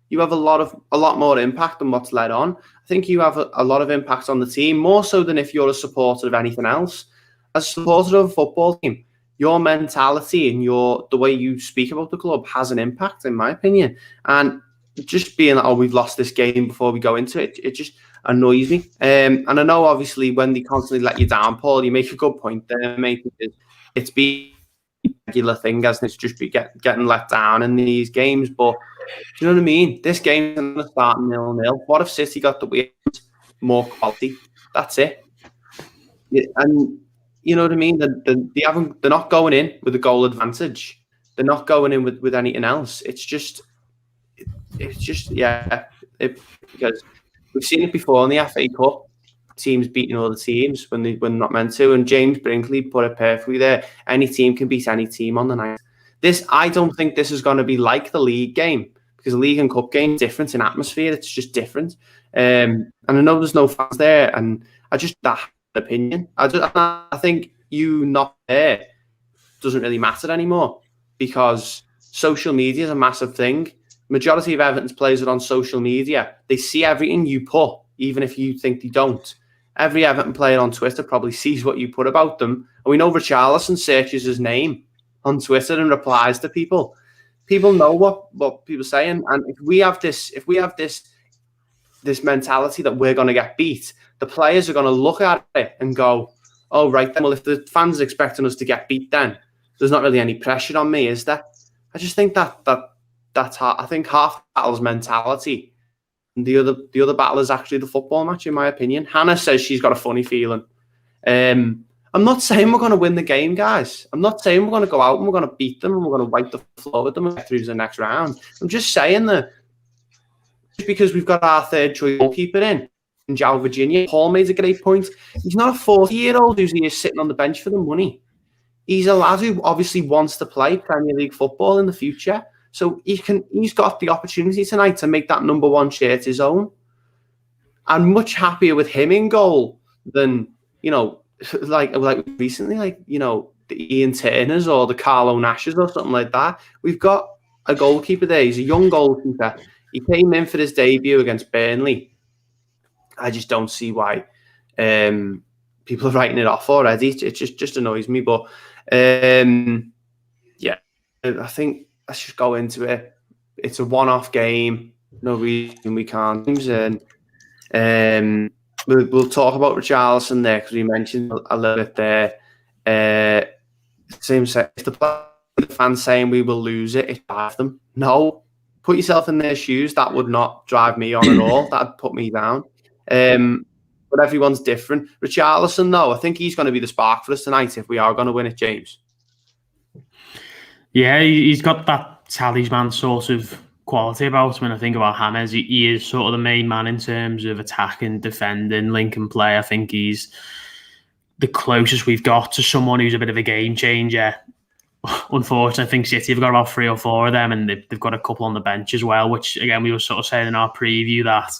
more impact than what's led on. I think you have a lot of impact on the team, more so than if you're a supporter of anything else. As a supporter of a football team, your mentality and the way you speak about the club has an impact, in my opinion. And just being like, oh, we've lost this game before we go into it, it just annoys me. And I know, obviously, when they constantly let you down, Paul, you make a good point there, mate. It's been a regular thing, hasn't it? It's just be getting let down in these games. But do you know what I mean? This game's going to start 0-0. What if City got the win? More quality. That's it. Yeah, and you know what I mean? They're not going in with a goal advantage. They're not going in with anything else. It's just because we've seen it before in the FA Cup. Teams beating other teams when they're not meant to, and James Brinkley put it perfectly there. Any team can beat any team on the night. I don't think this is going to be like the league game, because a league and cup game is different in atmosphere. It's just different. And I know there's no fans there, and I just that opinion. I think you not there doesn't really matter anymore because social media is a massive thing. Majority of Everton's players are on social media. They see everything you put, even if you think they don't. Every Everton player on Twitter probably sees what you put about them. And we know Richarlison searches his name on Twitter and replies to people. People know what people are saying. And if we have this mentality that we're going to get beat, the players are going to look at it and go, oh, right then, well, if the fans are expecting us to get beat then, there's not really any pressure on me, is there? I just think that's I think half the battle's mentality. And the other battle is actually the football match, in my opinion. Hannah says she's got a funny feeling. I'm not saying we're going to win the game, guys. I'm not saying we're going to go out and we're going to beat them and we're going to wipe the floor with them and get through to the next round. I'm just saying that just because we've got our third choice goalkeeper in João Virginia, Paul made a great point. He's not a 40-year-old who's here sitting on the bench for the money. He's a lad who obviously wants to play Premier League football in the future. So he's got the opportunity tonight to make that number one shirt his own. I'm much happier with him in goal than, like recently, the Ian Turners or the Carlo Nashes or something like that. We've got a goalkeeper there. He's a young goalkeeper. He came in for his debut against Burnley. I just don't see why people are writing it off already. It just annoys me. But yeah, I think let's just go into it. It's a one-off game. No reason we can't. And we'll talk about Richarlison there because we mentioned a little bit there. If the fans saying we will lose it, it's bad for them. No, put yourself in their shoes. That would not drive me on at all. That'd put me down. But everyone's different. Richarlison, though, I think he's going to be the spark for us tonight if we are going to win it, James. Yeah, he's got that talisman sort of quality about him. When I think about James, he is sort of the main man in terms of attacking, defending, link and play. I think he's the closest we've got to someone who's a bit of a game changer. Unfortunately, I think City have got about 3 or 4 of them, and they've got a couple on the bench as well, which, again, we were sort of saying in our preview that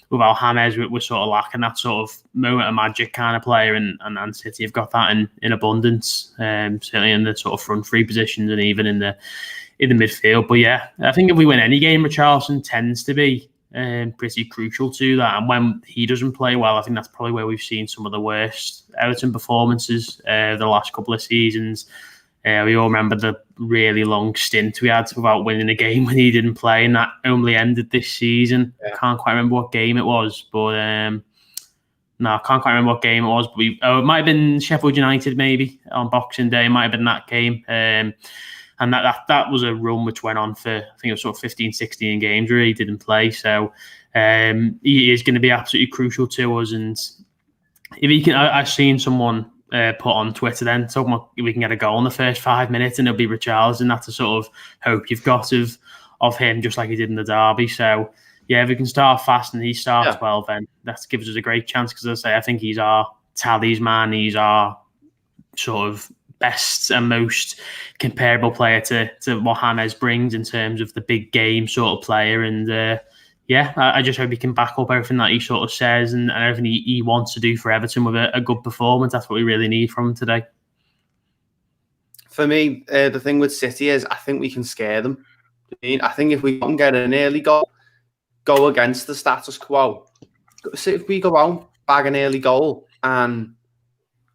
without James, we're sort of lacking that sort of moment of magic kind of player, and City have got that in abundance, certainly in the sort of front three positions and even in the midfield. But yeah, I think if we win any game, Richarlison tends to be pretty crucial to that. And when he doesn't play well, I think that's probably where we've seen some of the worst Everton performances the last couple of seasons. We all remember the really long stint we had without winning a game when he didn't play, and that only ended this season. Yeah. I can't quite remember what game it was, but I can't quite remember what game it was. But it might have been Sheffield United, maybe on Boxing Day. It might have been that game, and that was a run which went on for, I think it was sort of 15, 16 games where he didn't play. So he is going to be absolutely crucial to us. And if he can, I've seen someone put on Twitter then talking about we can get a goal in the first 5 minutes and it'll be Richarlison. That's the sort of hope you've got of him, just like he did in the derby. So yeah, if we can start fast and he starts well, then that gives us a great chance, because as I say, I think he's our talisman. He's our sort of best and most comparable player to what James brings in terms of the big game sort of player. And I just hope he can back up everything that he sort of says and everything he wants to do for Everton with a good performance. That's what we really need from him today. For me, the thing with City is I think we can scare them. I think if we can get an early goal, go against the status quo. So if we go out, bag an early goal and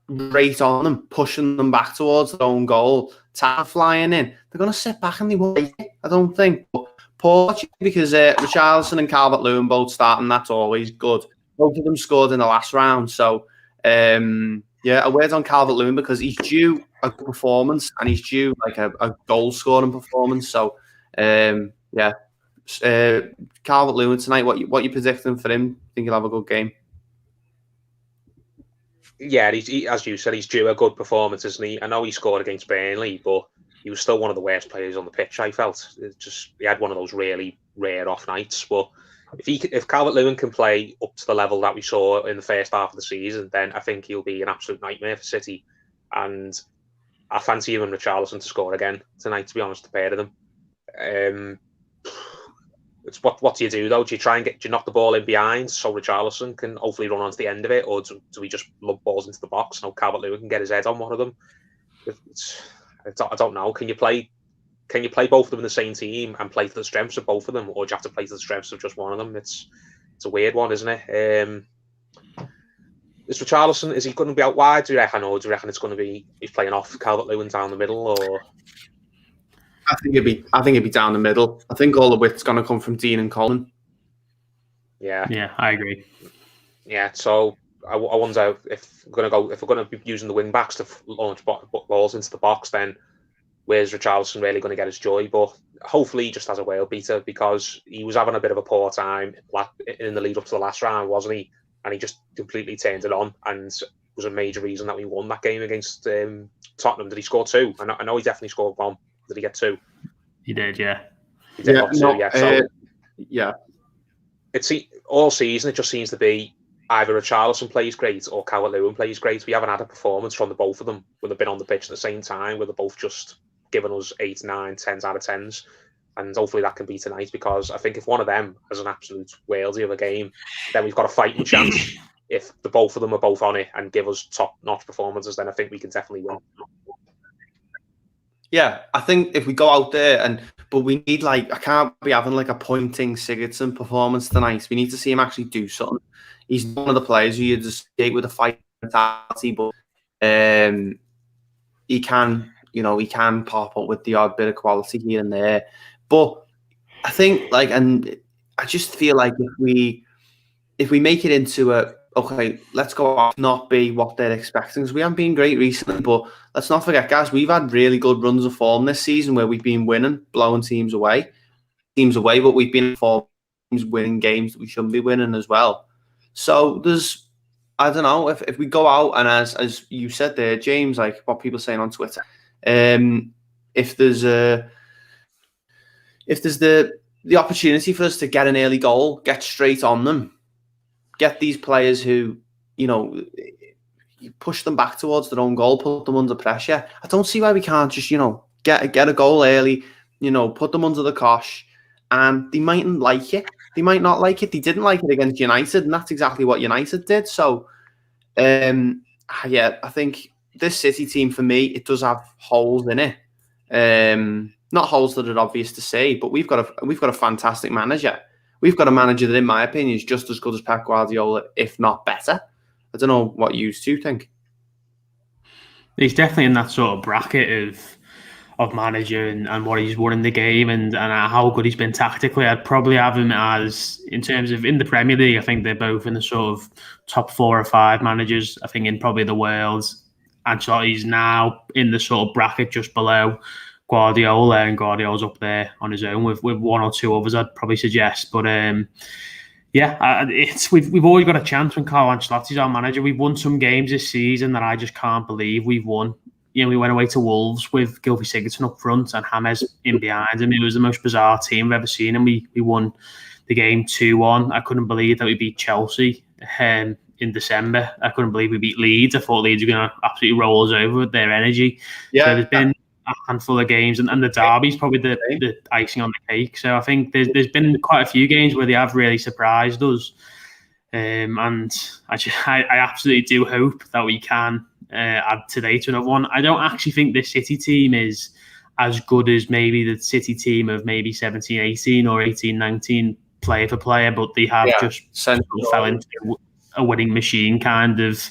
rate on them, pushing them back towards their own goal, tap flying in, they're going to sit back and they won't. I don't think. But poor, because Richarlison and Calvert-Lewin both starting, that's always good. Both of them scored in the last round. So, a word on Calvert-Lewin, because he's due a good performance and he's due like a goal-scoring performance. So, Calvert-Lewin tonight, what you predicting for him? Think he'll have a good game? Yeah, he, as you said, he's due a good performance, isn't he? I know he scored against Burnley, but he was still one of the worst players on the pitch, I felt. He had one of those really rare off nights. But if Calvert-Lewin can play up to the level that we saw in the first half of the season, then I think he'll be an absolute nightmare for City. And I fancy him and Richarlison to score again tonight, to be honest, the pair of them. it's what do you do though? Do you knock the ball in behind so Richarlison can hopefully run onto the end of it, or do we just lob balls into the box? No, Calvert-Lewin can get his head on one of them. I don't know. Can you play both of them in the same team and play to the strengths of both of them, or do you have to play to the strengths of just one of them? It's a weird one, isn't it? Is Richarlison, is he going to be out wide, do you reckon, or do you reckon it's going to be he's playing off Calvert-Lewin down the middle, or? I think it'd be down the middle. I think all the width's going to come from Dean and Coleman. Yeah, I agree. Yeah, so I wonder if we're going to be using the wing backs to launch balls into the box, then where's Richarlison really going to get his joy? But hopefully he just has a whale beater, because he was having a bit of a poor time in the lead up to the last round, wasn't he? And he just completely turned it on, and was a major reason that we won that game against Tottenham. Did he score 2? I know he definitely scored 1. Did he get 2? He did, yeah. He did got 2, yeah. So yeah. It's all season. It just seems to be either Richarlison plays great or Calvert-Lewin plays great. We haven't had a performance from the both of them when they've been on the pitch at the same time, where they're both just giving us 8, 9, 10s out of 10s. And hopefully that can be tonight, because I think if one of them has an absolute whalesy of a game, then we've got a fighting chance. If the both of them are both on it and give us top-notch performances, then I think we can definitely win. Yeah, I think if we go out there but we need, I can't be having a pointing Sigurdsson performance tonight. We need to see him actually do something. He's one of the players who you just skate with a fight mentality, but he can pop up with the odd bit of quality here and there. But I think and I just feel like if we make it into okay, let's go out, not be what they're expecting, because we haven't been great recently, but let's not forget, guys, we've had really good runs of form this season where we've been winning, blowing teams away, but we've been winning games that we shouldn't be winning as well. So I don't know, if we go out and as you said there, James, what people are saying on Twitter, if there's the opportunity for us to get an early goal, get straight on them, get these players who, push them back towards their own goal, put them under pressure. I don't see why we can't just, get a goal early, put them under the cosh, and they mightn't like it. They might not like it. They didn't like it against United, and that's exactly what United did. So, I think this City team, for me, it does have holes in it. Not holes that are obvious to see, but we've got a fantastic manager. We've got a manager that, in my opinion, is just as good as Pep Guardiola, if not better. I don't know what you two think. He's definitely in that sort of bracket of manager and what he's won in the game and how good he's been tactically. I'd probably have him as, in terms of in the Premier League, I think they're both in the sort of top 4 or 5 managers, I think, in probably the world. Ancelotti's now in the sort of bracket just below Guardiola, and Guardiola's up there on his own with 1 or 2 others, I'd probably suggest. But we've always got a chance when Carlo Ancelotti's our manager. We've won some games this season that I just can't believe we've won. We went away to Wolves with Gylfi Sigurdsson up front and James in behind him. It was the most bizarre team I've ever seen, and we won the game 2-1. I couldn't believe that we beat Chelsea in December. I couldn't believe we beat Leeds. I thought Leeds were going to absolutely roll us over with their energy. Yeah. So there's been a handful of games, and the derby's probably the icing on the cake. So I think there's been quite a few games where they have really surprised us, and I absolutely do hope that we can add today to another one. I don't actually think this City team is as good as maybe the City team of maybe 17-18 or 18-19 player for player, but they have just fell into a winning machine kind of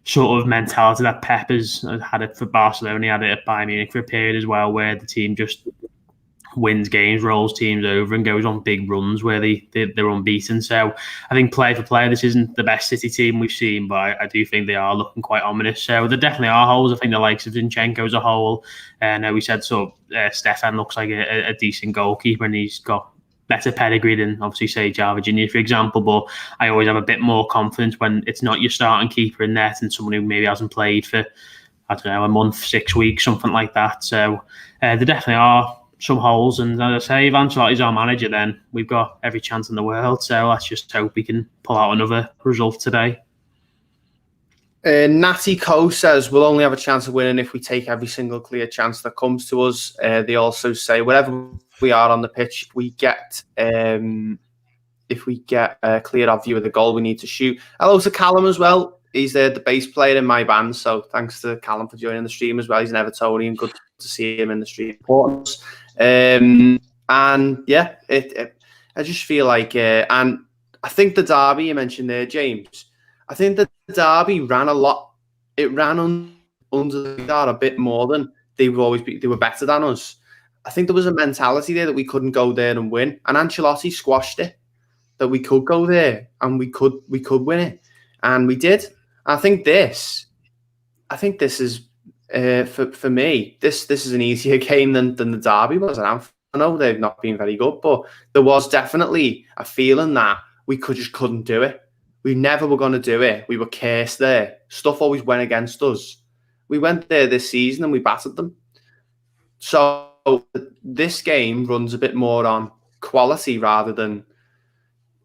sort of mentality that Pep has had it for Barcelona. He had it at Bayern Munich for a period as well, where the team just wins games, rolls teams over, and goes on big runs where they're unbeaten. So I think player for player, this isn't the best City team we've seen, but I do think they are looking quite ominous. So there definitely are holes. I think the likes of Zinchenko as a whole. We said Stefan looks like a decent goalkeeper, and he's got better pedigree than obviously say Java Junior, for example, but I always have a bit more confidence when it's not your starting keeper in net and someone who maybe hasn't played for, I don't know, a month, 6 weeks, something like that. So there definitely are some holes, and as I say, if Ancelotti's our manager, then we've got every chance in the world. So let's just hope we can pull out another result today. Natty Co says we'll only have a chance of winning if we take every single clear chance that comes to us. They also say whatever we are on the pitch, if we get a clear view of the goal, we need to shoot. Hello to Callum as well. He's the bass player in my band, so thanks to Callum for joining the stream as well. He's an Evertonian. Good to see him in the stream. And yeah, I just feel like, and I think the derby you mentioned there, James. I think the derby ran a lot. It ran under the radar a bit more than they would always be. They were better than us. I think there was a mentality there that we couldn't go there and win, and Ancelotti squashed it. That we could go there and we could win it, and we did. I think this is for me. This is an easier game than the derby was. And I know they've not been very good, but there was definitely a feeling that we just couldn't do it. We never were going to do it. We were cursed there. Stuff always went against us. We went there this season and we battered them. So this game runs a bit more on quality rather than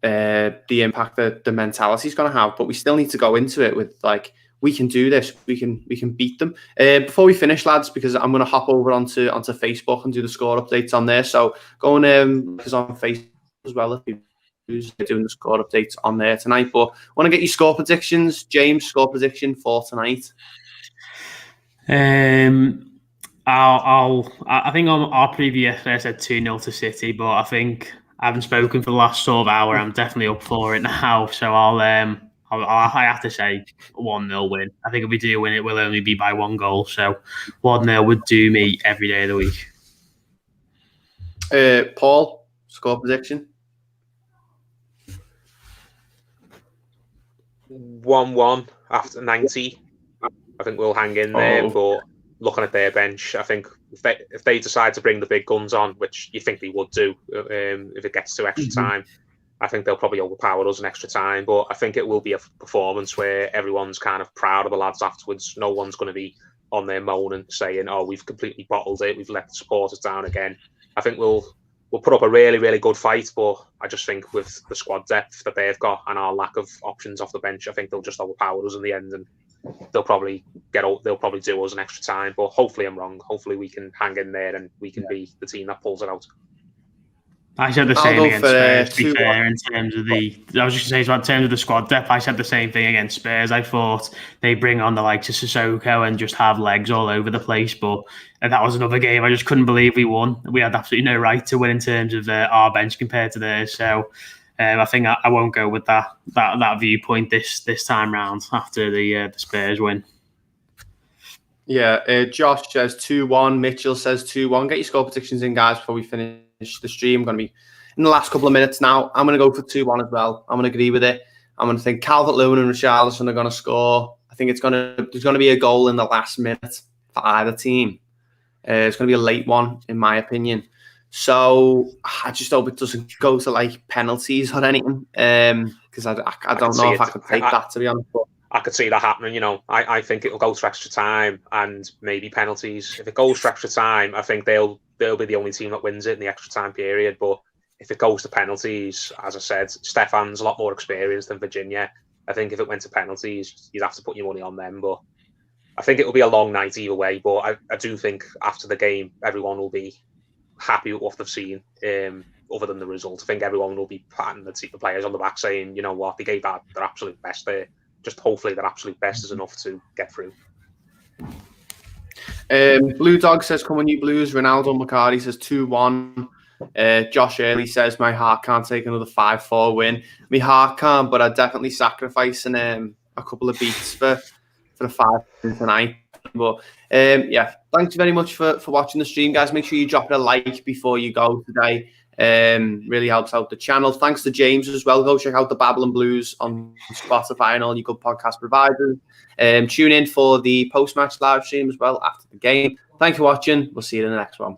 the impact that the mentality is going to have. But we still need to go into it with like, we can do this. We can beat them. Before we finish, lads, because I'm going to hop over onto Facebook and do the score updates on there. So go and because on Facebook as well if you doing the score updates on there tonight. But I want to get your score predictions, James. Score prediction for tonight. I think on our preview yesterday I said 2-0 to City, but I think I haven't spoken for the last sort of hour. I'm definitely up for it now, so I have to say 1-0 win. I think if we do win, it will only be by 1 goal. So 1-0 would do me every day of the week. Paul, score prediction. 1-1 after 90. I think we'll hang in there, but looking at their bench, I think if they decide to bring the big guns on, which you think they would do if it gets to extra time, I think they'll probably overpower us in extra time. But I think it will be a performance where everyone's kind of proud of the lads afterwards. No one's going to be on there moaning, saying, "Oh, we've completely bottled it. We've let the supporters down again." I think we'll put up a really, really good fight. But I just think with the squad depth that they've got and our lack of options off the bench, I think they'll just overpower us in the end, and they'll probably do us an extra time. But hopefully I'm wrong. Hopefully we can hang in there and we can be the team that pulls it out. I said the same against Spurs, to be fair, in terms of in terms of the squad depth, I said the same thing against Spurs. I thought they bring on the likes of Sissoko and just have legs all over the place. But that was another game I just couldn't believe we won. We had absolutely no right to win in terms of our bench compared to theirs. So I think I won't go with that viewpoint this time round after the Spurs win. Yeah, Josh says 2-1. Mitchell says 2-1. Get your score predictions in, guys, before we finish the stream. I'm going to be in the last couple of minutes now. I'm going to go for 2-1 as well. I'm going to agree with it. I'm going to think Calvert-Lewin and Richarlison are going to score. I think there's going to be a goal in the last minute for either team. It's going to be a late one, in my opinion. So I just hope it doesn't go to like penalties or anything, because I don't know if I could take that, to be honest. But I could see that happening. You know, I think it'll go to extra time and maybe penalties. If it goes to extra time, I think they'll be the only team that wins it in the extra time period. But if it goes to penalties, as I said, Stefan's a lot more experienced than Virginia. I think if it went to penalties, you'd have to put your money on them. But I think it will be a long night either way. But I do think after the game, everyone will be happy with what they've seen, other than the result. I think everyone will be patting the players on the back saying, you know what, they gave that their absolute best there. Just hopefully their absolute best is enough to get through. Blue Dog says, come on you Blues. Ronaldo McCarty says 2-1. Josh Early says, my heart can't take another 5-4 win. My heart can't, but I'd definitely sacrificing a couple of beats for the 5 tonight. But yeah, thanks very much for watching the stream, guys. Make sure you drop it a like before you go today. Really helps out the channel. Thanks to James as well. Go check out the Babbling Blues on Spotify and all your good podcast providers. Tune in for the post-match live stream as well after the game. Thanks for watching. We'll see you in the next one.